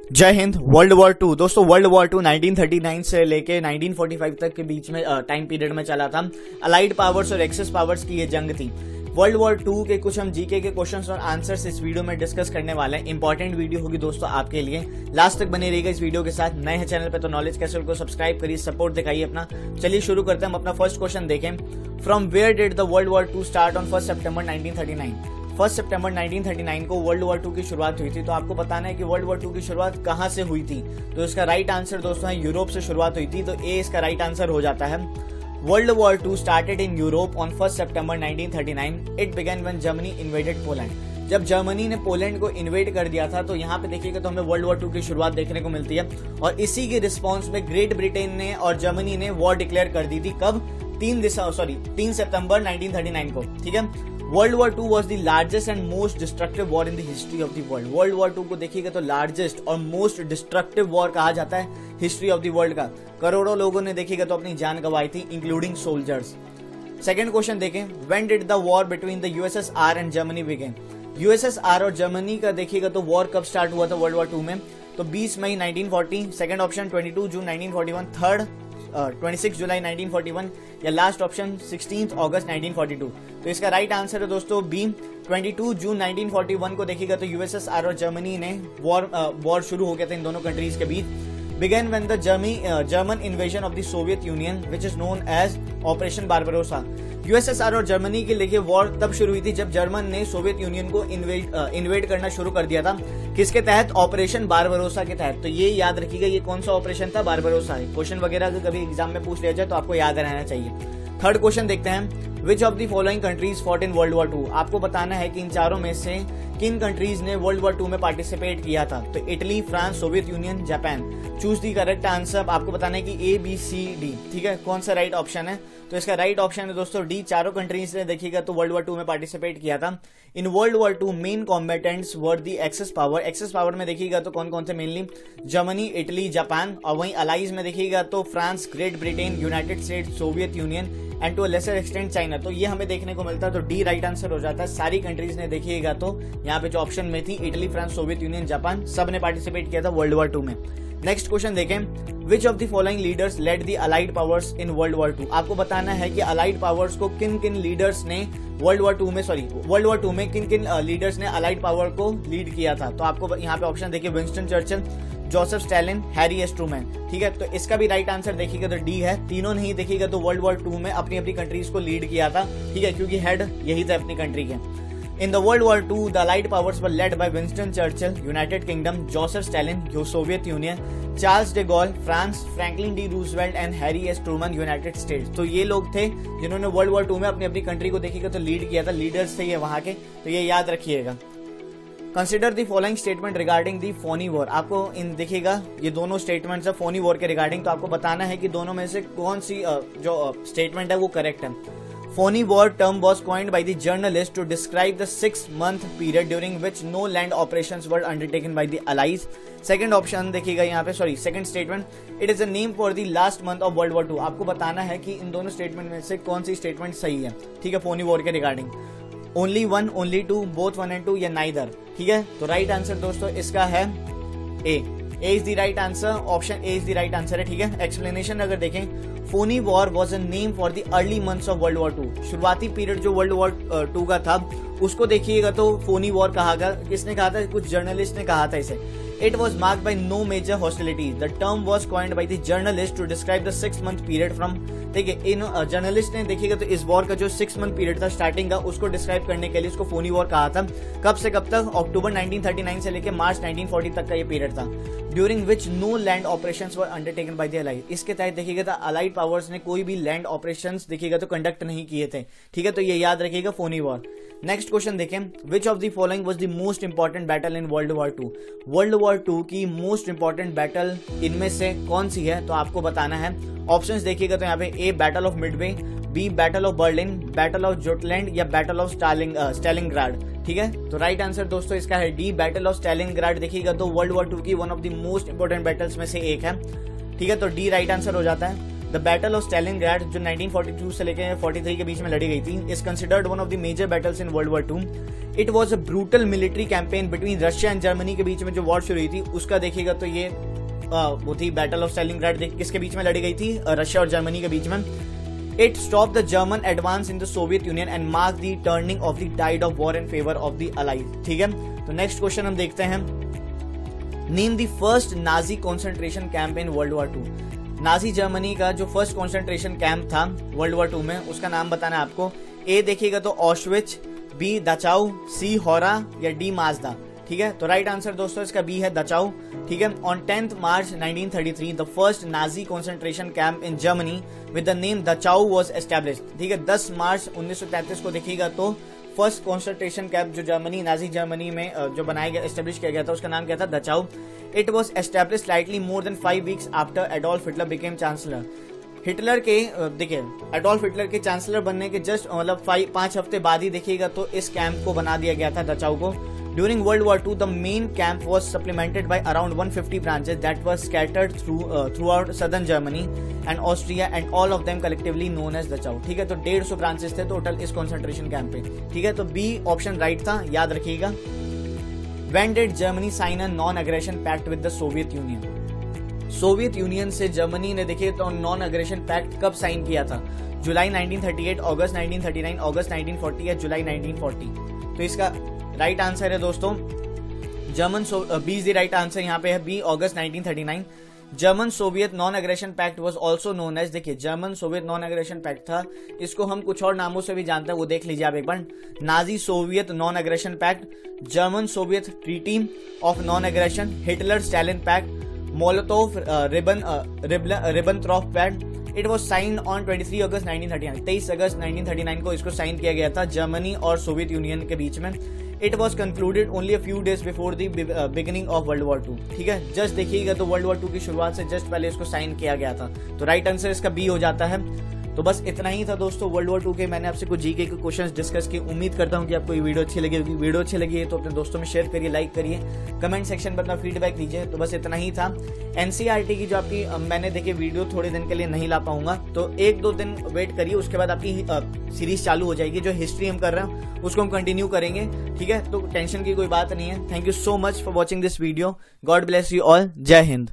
जय Hind. World war to दोस्तों, world war to 1939 से लेके 1945 तक के बीच में टाइम पीरियड में चला था। अलाइड पावर्स और एक्सेस पावर्स की ये जंग थी। वर्ल्ड वॉर टू के कुछ हम जीके के क्वेश्चंस और आंसर्स इस वीडियो में डिस्कस करने वाले हैं। इंपॉर्टेंट वीडियो होगी दोस्तों आपके लिए, लास्ट तक बने रहिएगा इस वीडियो के साथ। नए हैं चैनल पे तो नॉलेज कैसल को सब्सक्राइब करिए, सपोर्ट दिखाइए अपना। चलिए शुरू करते हैं। हम अपना फर्स्ट क्वेश्चन देखें। From where did the world war two start on 1 सितंबर 1939? 1 सितंबर 1939 को वर्ल्ड वॉर टू की शुरुआत हुई थी। तो आपको बताना है कि वर्ल्ड वॉर टू की शुरुआत कहां से हुई थी। तो इसका राइट आंसर दोस्तों है यूरोप से शुरुआत हुई थी। तो ए इसका राइट आंसर हो जाता है। World war two started in Europe on 1 September 1939। It began when Germany invaded Poland. जब जर्मनी ने पोलैंड को इन्वेड कर दिया था, तो यहाँ पे देखिएगा तो हमें वर्ल्ड वॉर टू की शुरुआत देखने को मिलती है। और इसी के रिस्पॉन्स में ग्रेट ब्रिटेन ने और जर्मनी ने वॉर डिक्लेयर कर दी थी। कब? 3 सितंबर 1939 को। ठीक है। World war two was the largest and most destructive war in the history of the world. World war two को देखिएगा तो लार्जेस्ट और मोस्ट डिस्ट्रक्टिव वॉर कहा जाता है हिस्ट्री ऑफ द वर्ल्ड का। करोड़ों लोगों ने देखिएगा तो अपनी जान गंवाई थी, इंक्लूडिंग सोल्जर्स। सेकंड क्वेश्चन देखें। When did the war between the USSR and Germany begin? USSR और जर्मनी का देखिएगा तो वॉर कब स्टार्ट हुआ था वर्ल्ड वॉर टू में? तो 20 मई 1940, सेकंड ऑप्शन 22 जून 1941, थर्ड 26 जुलाई 1941 या लास्ट ऑप्शन 16 अगस्त 1942। तो इसका राइट आंसर है दोस्तों बी, 22 जून 1941 को देखिएगा तो यूएसएसआर और जर्मनी ने वॉर शुरू हो गया था इन दोनों कंट्रीज के बीच। Began when the German invasion of the Soviet Union which is known as Operation Barbarossa. USSR और जर्मनी के लिए वॉर तब शुरू हुई थी जब जर्मन ने सोवियत यूनियन को इन्वेड करना शुरू कर दिया था। किसके तहत? ऑपरेशन बारबरोसा के तहत। तो ये याद रखिएगा, ये कौन सा ऑपरेशन था? बारबरोसा। क्वेश्चन वगैरह अगर कभी एग्जाम में पूछ लिया जाए तो आपको याद रहना चाहिए। थर्ड क्वेश्चन देखते हैं। Which of the following countries fought in world war two? आपको बताना है कि इन चारों में से किन कंट्रीज ने वर्ल्ड वॉर टू में पार्टिसिपेट किया था। तो Italy, France, Soviet Union, Japan. Choose the correct answer. आपको बताना है कि ABCD। ठीक है, कौन सा राइट ऑप्शन है? तो इसका राइट ऑप्शन है दोस्तों डी। चारों कंट्रीज ने देखिएगा तो वर्ल्ड वॉर टू में पार्टिसिपेट किया था। In world war two main combatants were the Axis power. Axis power में देखिएगा तो कौन कौन से? Mainly Germany, Italy, Japan. और वहीं अलाइज में देखिएगा तो France, Great Britain, United States, Soviet Union and to a lesser extent China. तो ये हमें देखने को मिलता है। तो डी राइट आंसर हो जाता है। सारी कंट्रीज ने देखिएगा तो यहाँ पे जो ऑप्शन में थी Italy, France, Soviet Union, Japan, सब ने पार्टिसिपेट किया था वर्ल्ड वॉर टू में। नेक्स्ट क्वेश्चन देखें। Which of the following leaders led the allied powers in world war two? आपको बताना है कि अलाइड पावर्स को किन किन लीडर्स ने वर्ल्ड वॉर टू में किन किन लीडर्स ने अलाइड पावर को लीड किया था। तो आपको यहाँ पे ऑप्शन देखिए, Winston Churchill, Joseph Stalin, Harry S Trueman. ठीक है, तो इसका भी राइट आंसर देखिएगा तो डी है। तीनों नहीं देखिएगा तो वर्ल्ड वॉर टू में अपनी अपनी कंट्रीज को लीड किया था। ठीक है, क्योंकि हेड यही थे अपनी कंट्री के। In the World War II, the Allied powers were led by Winston Churchill, United Kingdom, Joseph Stalin, Soviet Union, Charles de Gaulle, France, Franklin D. Roosevelt and Harry S. Truman, United States। तो ये लोग थे जिन्होंने world war two में अपनी अपनी country को देखिएगा तो लीड किया था। लीडर्स थे ये वहां के, तो ये याद रखिएगा। Consider the following statement regarding the Fani war. आपको इन देखिएगा ये दोनों स्टेटमेंट्स है फोनी वॉर के रिगार्डिंग। तो आपको बताना है कि दोनों में से कौन सी जो स्टेटमेंट है वो करेक्ट है। Phony war term was coined by the journalist to describe the 6-month period during which no land operations were undertaken by the Allies. Second option देखिएगा यहाँ पे, second statement, it is a name for the last month of World War II। आपको बताना है कि इन दोनों statement में से कौन सी स्टेटमेंट सही है। ठीक है, फोनी वॉर के regarding. Only one, only two, both 1 and 2 या neither। ठीक है, तो राइट आंसर दोस्तों इसका है A is the right answer. Option A is the right answer है। ठीक है, एक्सप्लेनेशन अगर देखें, phoney war was a name for the early months of world war two. शुरुआती पीरियड जो वर्ल्ड वॉर टू का था उसको देखिएगा तो फोनी वॉर कहा गया। किसने कहा था? कुछ जर्नलिस्ट ने कहा था इसे। It was marked by no major hostilities. The term was coined by the journalist to describe the 6-month period from। देखिए, इन जर्नलिस्ट ने देखिएगा तो इस वॉर का जो 6-month पीरियड था स्टार्टिंग का, उसको डिस्क्राइब करने के लिए इसको फोनी वॉर कहा था। कब से कब तक? अक्टूबर 1939 से लेकर मार्च 1940 तक का ये पीरियड था। During which no land operations were undertaken by the allied. इसके तहत देखिएगा तो अलाइड पावर्स ने कोई भी लैंड ऑपरेशंस देखिएगा तो कंडक्ट नहीं किए थे। ठीक है, तो ये याद रखिएगा फोनी वॉर। नेक्स्ट क्वेश्चन देखें। Which of the following was the most important battle in world war two? World war two की मोस्ट इंपॉर्टेंट बैटल इनमें से कौन सी है? तो आपको बताना है। ऑप्शंस देखिएगा तो यहाँ पे A battle of Midway, B battle of Berlin, battle of Jutland या बैटल ऑफ स्टालिनग्राड। ठीक है, तो राइट आंसर दोस्तों इसका है डी बैटल ऑफ स्टालिनग्राड। देखिएगा तो वर्ल्ड वॉर टू की one of the most important battles में से एक है। ठीक है, तो डी राइट आंसर हो जाता है। द बैटल ऑफ स्टैलिनग्राड जो 1942 से लेकर 43 के बीच में लड़ी गई थी is considered one of the major battles in world war 2। It was a brutal military campaign between Russia and Germany के बीच में जो वॉर शुरू हुई थी उसका देखिएगा तो ये वो थी बैटल ऑफ स्टैलिनग्राड। किसके बीच में लड़ी गई थी? रशिया और जर्मनी के बीच में। It stopped the German advance in the Soviet Union and marked the turning of the tide of war in favor of the Allies। ठीक है, तो नेक्स्ट क्वेश्चन हम देखते हैं। Name the first Nazi concentration camp in World War II। Nazi Germany का जो first concentration camp था world war 2 में उसका नाम बताना है आपको। ए देखिएगा तो ऑश्विच, बी दचाउ, सी होरा या डी माजदा। ठीक है, तो राइट आंसर दोस्तों इसका बी है दचाउ। ठीक है, on 10th March 1933 the first Nazi concentration camp in Germany with the name Dachau was established. ठीक है, 10 मार्च 1933 को देखिएगा तो फर्स्ट कॉन्सेंट्रेशन कैंप जो जर्मनी नाजी जर्मनी में जो बनाया गया एस्टेब्लिश किया गया था उसका नाम क्या था? Dachau. It was established slightly more than 5 weeks after Adolf Hitler became chancellor. Hitler के देखिए एडोल्फ हिटलर के चांसलर बनने के जस्ट मतलब 5 हफ्ते बाद ही देखिएगा तो इस कैंप को बना दिया गया था दचाउ को। During World War II, the main camp was supplemented by around 150 branches that were scattered throughout southern Germany and Austria, and all of them collectively known as Dachau। ठीक है, तो 150 ब्रांचेस थे टोटल इस कंसंट्रेशन कैंप पे। ठीक है, तो B option right था, याद रखिएगा। When did Germany sign a non-aggression pact with the Soviet Union? Soviet union से जर्मनी ने देखिए तो नॉन अग्रेशन पैक्ट कब साइन किया था? जुलाई 1938, अगस्त 1939, अगस्त 1940 या जुलाई 1940? तो इसका राइट आंसर है दोस्तों German B is the right answer. यहाँ पे है बी, अगस्त 1939। German Soviet non aggression pact was also known as, देखिए German Soviet non aggression pact था, इसको हम कुछ और नामों से भी जानते हैं, वो देख लीजिए आप एक बार। Nazi Soviet non aggression pact, German Soviet treaty of non aggression, Hitler Stalin pact, Molotov Ribbentrop pact. It was sign on 23 अगस्त 1939, 23 अगस्त 1939 को इसको साइन किया गया था जर्मनी और सोवियत यूनियन के बीच में। It was concluded only a few days before the beginning of world war 2। ठीक है, जस्ट देखिएगा तो वर्ल्ड वॉर 2 की शुरुआत से जस्ट पहले इसको साइन किया गया था, तो राइट आंसर इसका बी हो जाता है। तो बस इतना ही था दोस्तों वर्ल्ड वॉर 2 के, मैंने आपसे कुछ जीके के क्वेश्चंस डिस्कस किए। उम्मीद करता हूं कि आपको ये वीडियो अच्छी लगी होगी। वीडियो अच्छी लगी है तो अपने दोस्तों में शेयर करिए, लाइक करिए, कमेंट सेक्शन पर अपना फीडबैक दीजिए। तो बस इतना ही था। एनसीईआरटी की जो आपकी मैंने देखिए वीडियो थोड़े दिन के लिए नहीं ला पाऊंगा, तो 1-2 दिन वेट करिए, उसके बाद आपकी सीरीज चालू हो जाएगी। जो हिस्ट्री हम कर रहे हैं उसको हम कंटिन्यू करेंगे। ठीक है, तो टेंशन की कोई बात नहीं है। Thank you so much for watching this video. God bless you all. जय हिंद।